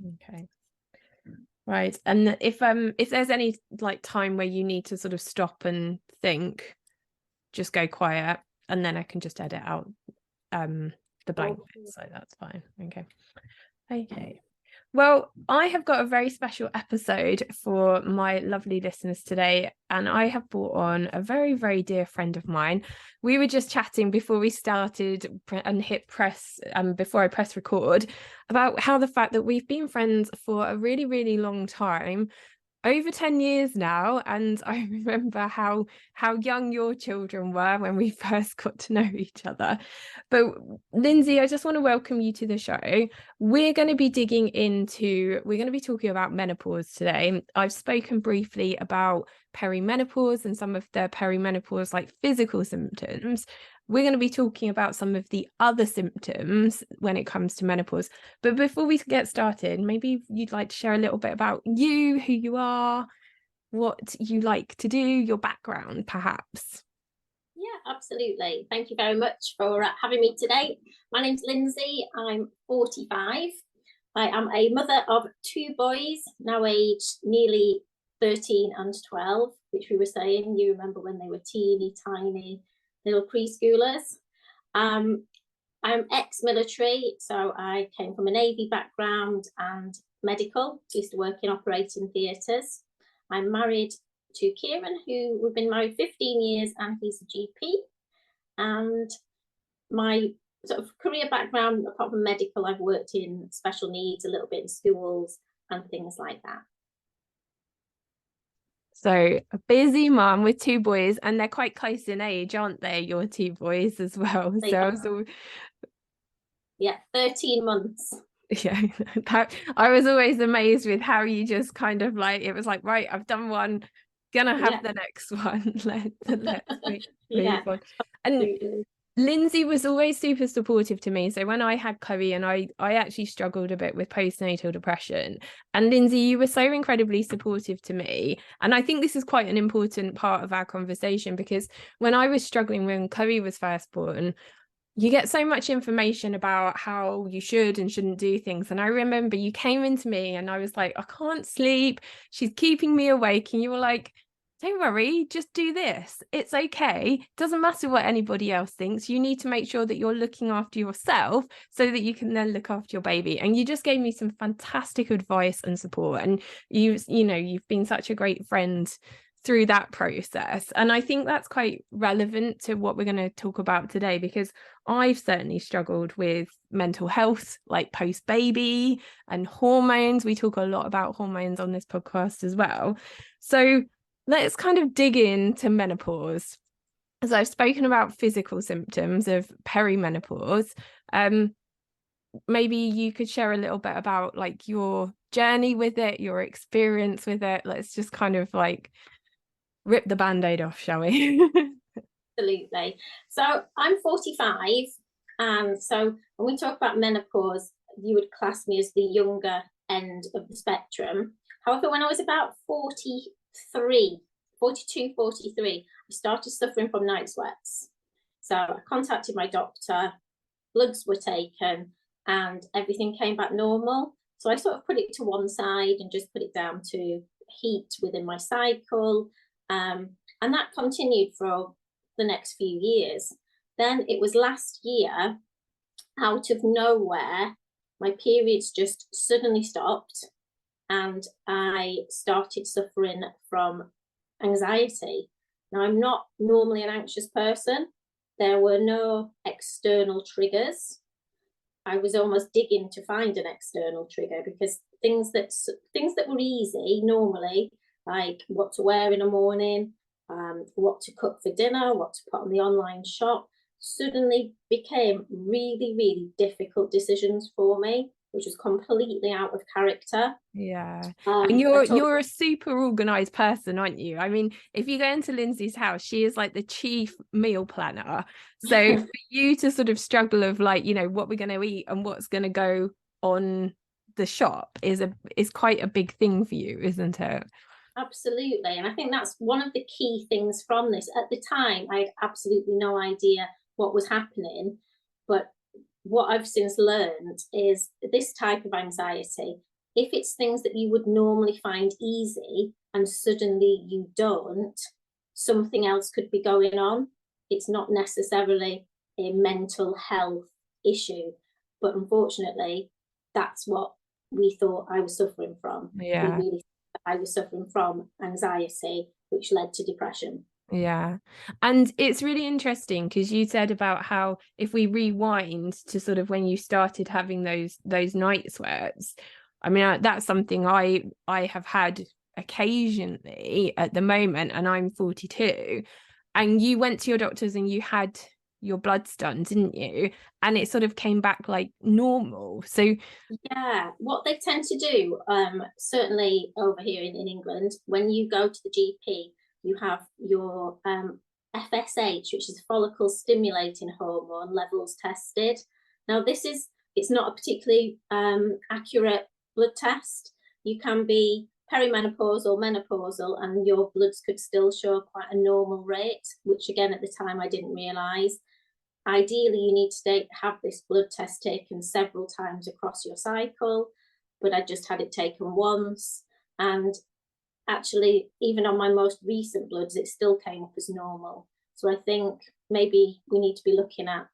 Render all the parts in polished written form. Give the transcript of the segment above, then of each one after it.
Okay. Right. And if there's any like time where you need to sort of stop and think, just go quiet, and then I can just edit out the blank bit, so that's fine. Okay. Well, I have got a very special episode for my lovely listeners today, and I have brought on a very, very dear friend of mine. We were just chatting before we started and hit press, before I press record, about how the fact that we've been friends for a really, really long time, over 10 years now, and I remember how young your children were when we first got to know each other. But Lindsay, I just want to welcome you to the show. We're going to be talking about menopause today. I've spoken briefly about perimenopause and some of the perimenopause like physical symptoms. We're going to be talking about some of the other symptoms when it comes to menopause. But before we get started, maybe you'd like to share a little bit about you, who you are, what you like to do, your background, perhaps. Yeah, absolutely. Thank you very much for having me today. My name's Lindsay. I'm 45. I am a mother of 2 boys, now aged nearly 13 and 12, which we were saying, you remember when they were teeny tiny little preschoolers. I'm ex-military, so I came from a Navy background and medical. Used to work in operating theatres. I'm married to Kieran, who we've been married 15 years, and he's a GP. And my sort of career background, apart from medical, I've worked in special needs, a little bit in schools and things like that. So a busy mum with 2 boys, and they're quite close in age, aren't they? Your 2 boys as well. Yeah, 13 months. Yeah, I was always amazed with how you just kind of like, it was like, right, I've done one, gonna have the next one. Let's move on. And Lindsay was always super supportive to me. So when I had Chloe, and I actually struggled a bit with postnatal depression, and Lindsay, you were so incredibly supportive to me. And I think this is quite an important part of our conversation, because when I was struggling when Chloe was first born, you get so much information about how you should and shouldn't do things. And I remember you came into me and I was like, I can't sleep. She's keeping me awake. And you were like, don't worry, just do this. It's okay. Doesn't matter what anybody else thinks. You need to make sure that you're looking after yourself so that you can then look after your baby. And you just gave me some fantastic advice and support. And you've been such a great friend through that process. And I think that's quite relevant to what we're going to talk about today, because I've certainly struggled with mental health, like post-baby, and hormones. We talk a lot about hormones on this podcast as well. So let's kind of dig into menopause. As I've spoken about physical symptoms of perimenopause, maybe you could share a little bit about like your journey with it, your experience with it. Let's just kind of like rip the band-aid off, shall we? Absolutely. So I'm 45, and so when we talk about menopause, you would class me as the younger end of the spectrum. However, when I was about 42, 43, I started suffering from night sweats. So I contacted my doctor, bloods were taken, and everything came back normal. So I sort of put it to one side and just put it down to heat within my cycle. And that continued for the next few years. Then it was last year, out of nowhere, my periods just suddenly stopped, and I started suffering from anxiety. Now, I'm not normally an anxious person. There were no external triggers. I was almost digging to find an external trigger, because things that were easy normally, like what to wear in the morning, what to cook for dinner, what to put on the online shop, suddenly became really, really difficult decisions for me, which was completely out of character. Yeah. And you're a super organized person, aren't you? I mean, if you go into Lindsay's house, she is like the chief meal planner. So for you to sort of struggle of like, what we're going to eat and what's going to go on the shop is quite a big thing for you, isn't it? Absolutely. And I think that's one of the key things from this. At the time, I had absolutely no idea what was happening. But what I've since learned is this type of anxiety if it's things that you would normally find easy and suddenly you don't, something else could be going on. It's not necessarily a mental health issue, but unfortunately, that's what we thought I was suffering from. Yeah. We really thought I was suffering from anxiety, which led to depression. Yeah. And it's really interesting because you said about how if we rewind to sort of when you started having those night sweats, I mean, that's something I have had occasionally at the moment, and I'm 42. And you went to your doctors and you had your bloods done, didn't you? And it sort of came back like normal. So yeah, what they tend to do, certainly over here in England, when you go to the GP, you have your FSH, which is follicle stimulating hormone levels tested. Now, it's not a particularly accurate blood test. You can be perimenopausal, menopausal, and your bloods could still show quite a normal rate, which again, at the time, I didn't realise. Ideally, you need to have this blood test taken several times across your cycle, but I just had it taken once. And actually, even on my most recent bloods, it still came up as normal. So I think maybe we need to be looking at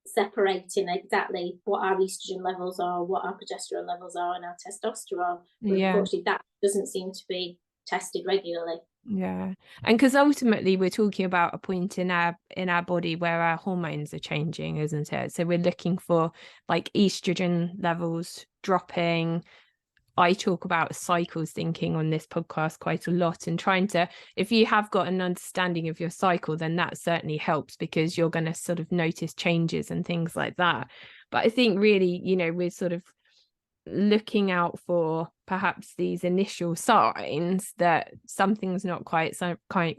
separating exactly what our estrogen levels are, what our progesterone levels are, and our testosterone. But unfortunately, that doesn't seem to be tested regularly. Yeah. And because ultimately we're talking about a point in our body where our hormones are changing, isn't it? So we're looking for like estrogen levels dropping. I talk about cycles thinking on this podcast quite a lot, and trying to, if you have got an understanding of your cycle, then that certainly helps because you're going to sort of notice changes and things like that. But I think really, we're sort of looking out for perhaps these initial signs that something's not quite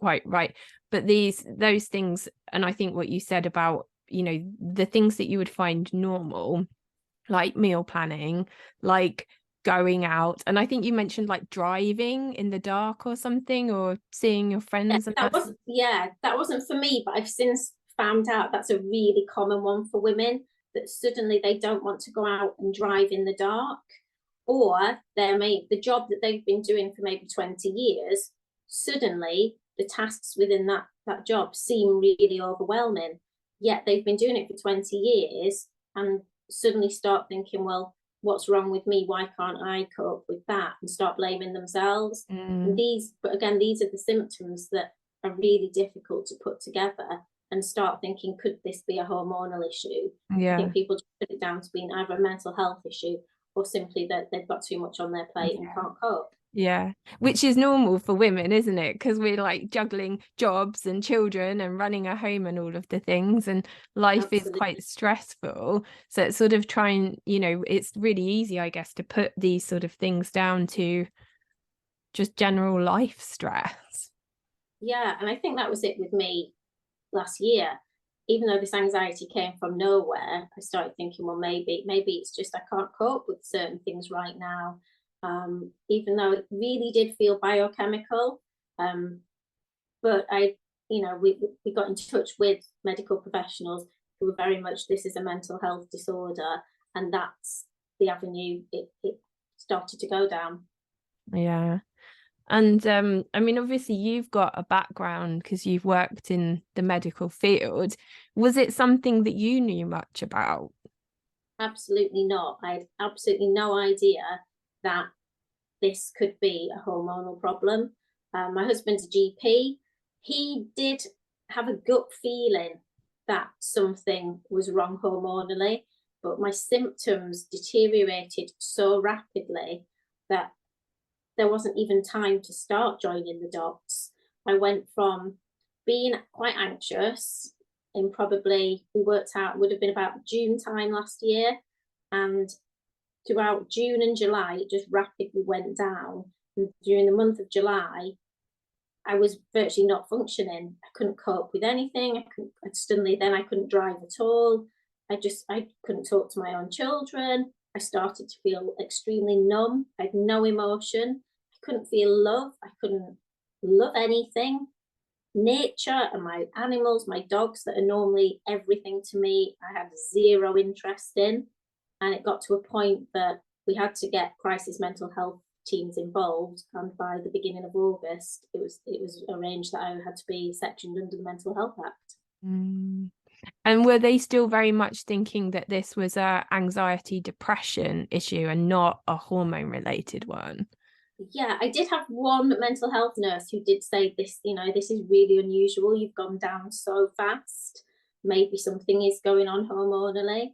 right, but those things, and I think what you said about the things that you would find normal, like meal planning, like going out, and I think you mentioned like driving in the dark or something, or seeing your friends. That wasn't for me, but I've since found out that's a really common one for women, that suddenly they don't want to go out and drive in the dark, or the job that they've been doing for maybe 20 years, suddenly the tasks within that job seem really overwhelming, yet they've been doing it for 20 years and suddenly start thinking, well, what's wrong with me? Why can't I cope with that? And start blaming themselves. And but again, these are the symptoms that are really difficult to put together and start thinking, could this be a hormonal issue? I think people just put it down to being either a mental health issue or simply that they've got too much on their plate and can't cope. Yeah, which is normal for women, isn't it? Because we're like juggling jobs and children and running a home and all of the things, and life is quite stressful. So it's sort of trying, it's really easy, I guess, to put these sort of things down to just general life stress. Yeah, and I think that was it with me last year. Even though this anxiety came from nowhere, I started thinking, well, maybe it's just I can't cope with certain things right now. Even though it really did feel biochemical. But we got in touch with medical professionals who were very much, this is a mental health disorder, and that's the avenue it started to go down. Yeah. And I mean, obviously you've got a background because you've worked in the medical field. Was it something that you knew much about? Absolutely not. I had absolutely no idea that this could be a hormonal problem. My husband's a GP. He did have a gut feeling that something was wrong hormonally, but my symptoms deteriorated so rapidly that there wasn't even time to start joining the dots. I went from being quite anxious in probably, we worked out, would have been about June time last year, and throughout June and July, it just rapidly went down. And during the month of July, I was virtually not functioning. I couldn't cope with anything. I couldn't drive at all. I couldn't talk to my own children. I started to feel extremely numb. I had no emotion. I couldn't feel love. I couldn't love anything. Nature and my animals, my dogs that are normally everything to me, I had zero interest in. And it got to a point that we had to get crisis mental health teams involved, and by the beginning of August it was arranged that I had to be sectioned under the Mental Health Act. And were they still very much thinking that this was a anxiety depression issue and not a hormone related one? Yeah, I did have one mental health nurse who did say, this, this is really unusual, you've gone down so fast, maybe something is going on hormonally.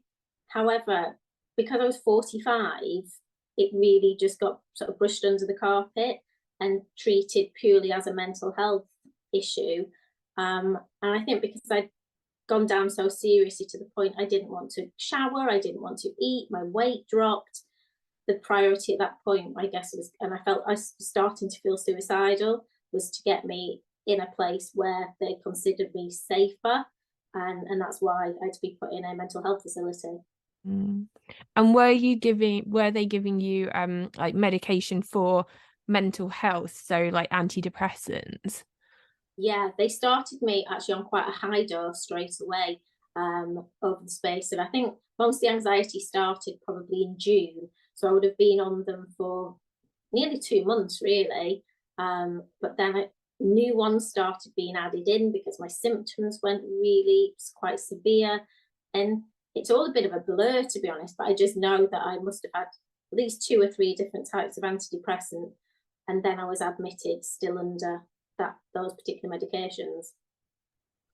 However, because I was 45, it really just got sort of brushed under the carpet and treated purely as a mental health issue. And I think because I'd gone down so seriously to the point I didn't want to shower, I didn't want to eat, my weight dropped. The priority at that point, I guess, was, and I felt I was starting to feel suicidal, was to get me in a place where they considered me safer. And that's why I had to be put in a mental health facility. And were they giving you like medication for mental health, so like antidepressants? Yeah, they started me actually on quite a high dose straight away, over the space of, I think once the anxiety started, probably in June, so I would have been on them for nearly 2 months really. But then new ones started being added in because my symptoms went really quite severe, and it's all a bit of a blur, to be honest, but I just know that I must have had at least 2 or 3 different types of antidepressant, and then I was admitted still under those particular medications.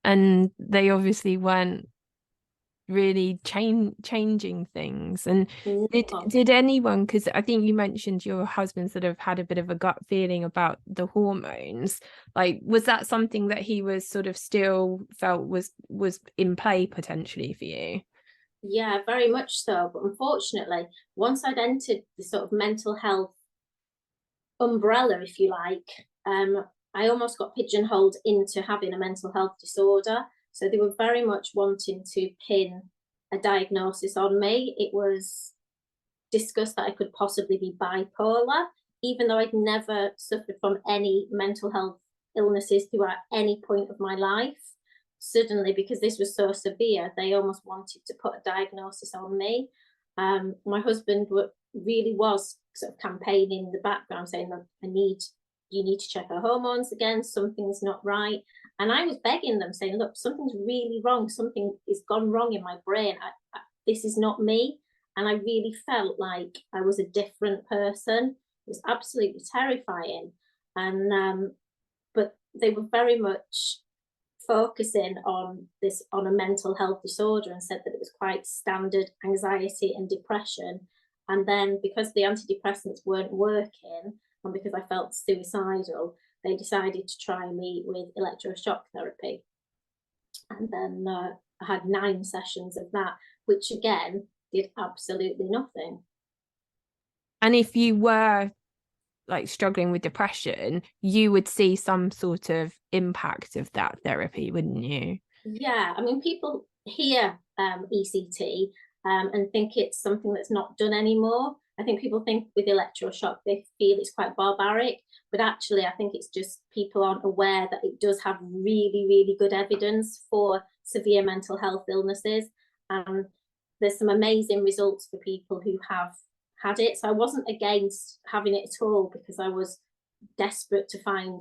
And they obviously weren't really changing things. And did anyone, because I think you mentioned your husband sort of had a bit of a gut feeling about the hormones, like was that something that he was sort of still felt was in play potentially for you? Yeah, very much so. But unfortunately, once I'd entered the sort of mental health umbrella, if you like, I almost got pigeonholed into having a mental health disorder. So they were very much wanting to pin a diagnosis on me. It was discussed that I could possibly be bipolar, even though I'd never suffered from any mental health illnesses throughout any point of my life. Suddenly, because this was so severe, they almost wanted to put a diagnosis on me. My husband really was sort of campaigning in the background, saying that you need to check our hormones again, something's not right. And I was begging them, saying, look, something's really wrong, something has gone wrong in my brain, this is not me. And I really felt like I was a different person. It was absolutely terrifying. And but they were very much focusing on a mental health disorder, and said that it was quite standard anxiety and depression. And then because the antidepressants weren't working, and because I felt suicidal, they decided to try me with electroshock therapy. And then I had 9 sessions of that, which again did absolutely nothing. And if you were like struggling with depression, you would see some sort of impact of that therapy, wouldn't you? Yeah, I mean, people hear ECT and think it's something that's not done anymore. I think people think with electroshock, they feel it's quite barbaric, but actually I think it's just people aren't aware that it does have really, really good evidence for severe mental health illnesses. And there's some amazing results for people who have had it. So I wasn't against having it at all, because I was desperate to find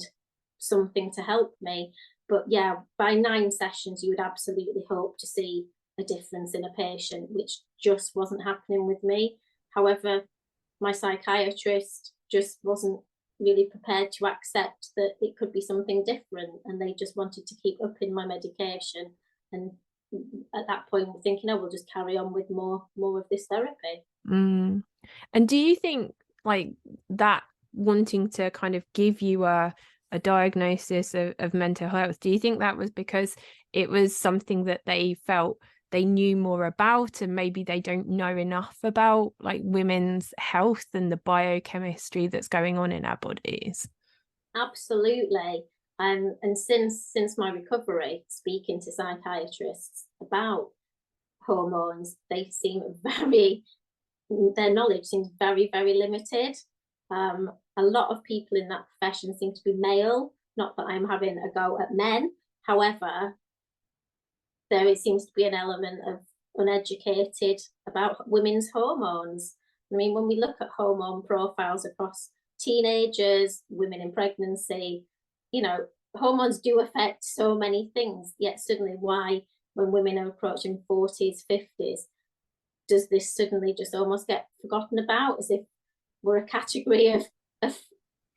something to help me. But yeah, by 9 sessions, you would absolutely hope to see a difference in a patient, which just wasn't happening with me. However, my psychiatrist just wasn't really prepared to accept that it could be something different, and they just wanted to keep upping my medication. And at that point, we're thinking, oh, we'll just carry on with more of this therapy. And do you think like that wanting to kind of give you a diagnosis of mental health, do you think that was because it was something that they felt they knew more about, and maybe they don't know enough about like women's health and the biochemistry that's going on in our bodies? Absolutely. And since my recovery, speaking to psychiatrists about hormones, they seem their knowledge seems very, very limited. A lot of people in that profession seem to be male. Not that I'm having a go at men. However, there seems to be an element of uneducated about women's hormones. I mean, when we look at hormone profiles across teenagers, women in pregnancy, you know, hormones do affect so many things, yet suddenly why, when women are approaching 40s, 50s, does this suddenly just almost get forgotten about, as if we're a category of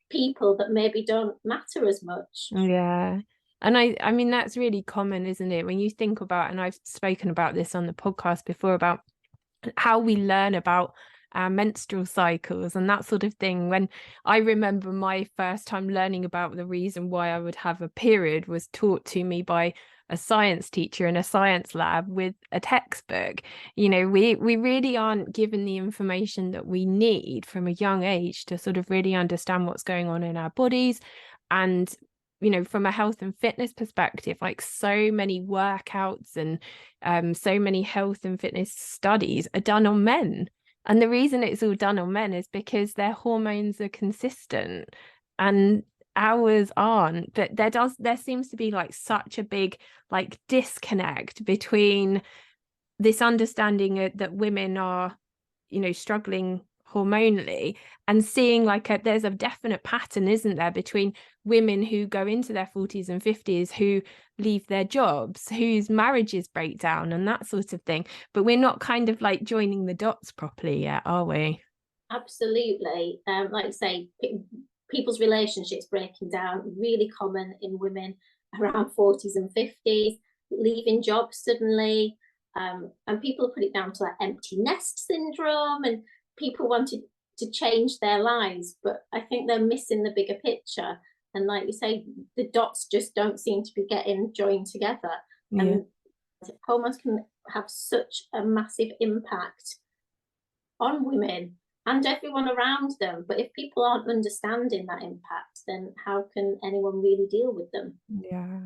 people that maybe don't matter as much? Yeah. And I mean, that's really common, isn't it? When you think about, and I've spoken about this on the podcast before, about how we learn about our menstrual cycles and that sort of thing. When I remember my first time learning about the reason why I would have a period was taught to me by a science teacher in a science lab with a textbook. You know, we really aren't given the information that we need from a young age to sort of really understand what's going on in our bodies. And you know, from a health and fitness perspective, like so many workouts and so many health and fitness studies are done on men. And the reason it's all done on men is because their hormones are consistent and ours aren't. But there seems to be like such a big like disconnect between this understanding that women are, you know, struggling hormonally, and seeing like there's a definite pattern, isn't there, between women who go into their 40s and 50s who leave their jobs, whose marriages break down and that sort of thing. But we're not kind of like joining the dots properly yet, are we? Absolutely. Like I say, people's relationships breaking down, really common in women around 40s and 50s, leaving jobs suddenly. And people put it down to like empty nest syndrome, and people wanted to change their lives, but I think they're missing the bigger picture. And like you say, the dots just don't seem to be getting joined together. Yeah. And hormones can have such a massive impact on women and everyone around them. But if people aren't understanding that impact, then how can anyone really deal with them? Yeah.